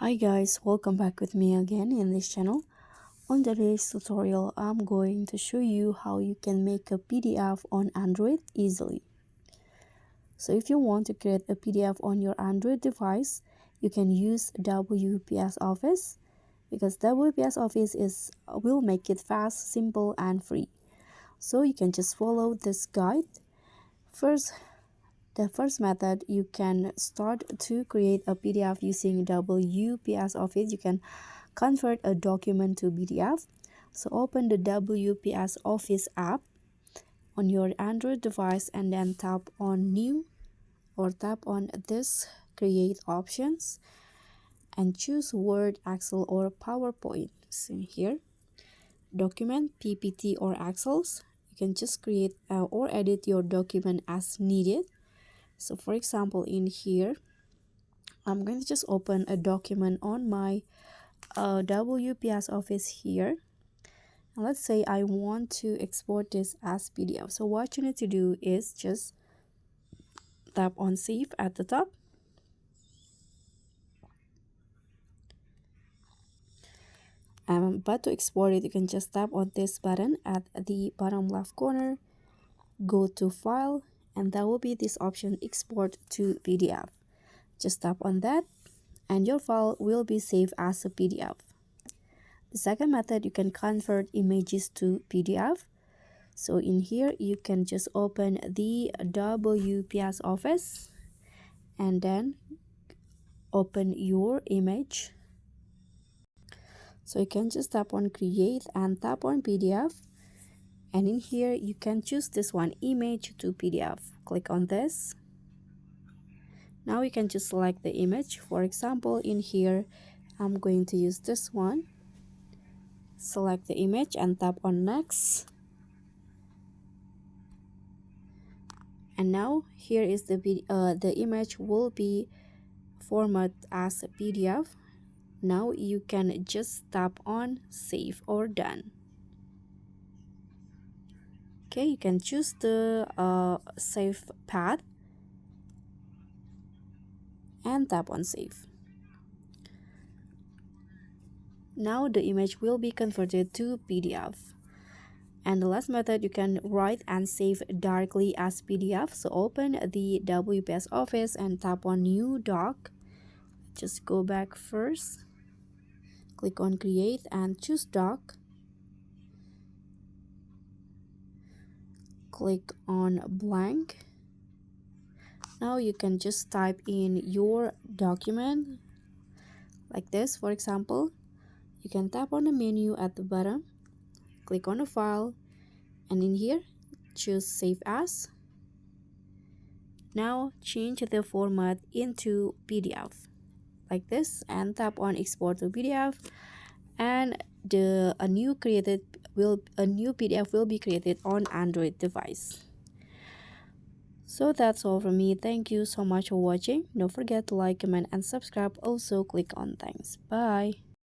Hi guys, welcome back with me again in this channel. On today's tutorial, I'm going to show you how you can make a PDF on Android easily. So if you want to create a PDF on your Android device, you can use WPS Office because WPS Office will make it fast, simple and free. So you can just follow this guide. The first method, you can start to create a PDF using WPS Office. You can convert a document to PDF. So open the WPS Office app on your Android device and then tap on New or tap on this Create options and choose Word, Excel or PowerPoint. So here, document, PPT or Excels. You can just create or edit your document as needed. So for example, in here, I'm going to just open a document on my WPS Office here. And let's say I want to export this as PDF. So what you need to do is just tap on Save at the top. But to export it, you can just tap on this button at the bottom left corner, go to File, and that will be this option, Export to PDF. Just tap on that and your file will be saved as a PDF. The second method, you can convert images to PDF. So in here, you can just open the WPS Office and then open your image. So you can just tap on Create and tap on PDF. And in here, you can choose this one, Image to PDF. Click on this. Now you can just select the image. For example, in here, I'm going to use this one. Select the image and tap on Next. And now here is the image will be formatted as a PDF. Now you can just tap on Save or Done. Okay, you can choose the save path and tap on Save. Now the image will be converted to PDF. And the last method, you can write and save directly as PDF. So open the WPS Office and tap on New Doc. Just go back first. Click on Create and choose Doc. Click on Blank. Now you can just type in your document like this. For example, you can tap on the menu at the bottom, click on the file, and in here choose Save As. Now change the format into PDF like this and tap on Export to PDF, and a new PDF will be created on Android device. So that's all from me. Thank you so much for watching. Don't forget to like, comment and subscribe. Also click on thanks. Bye.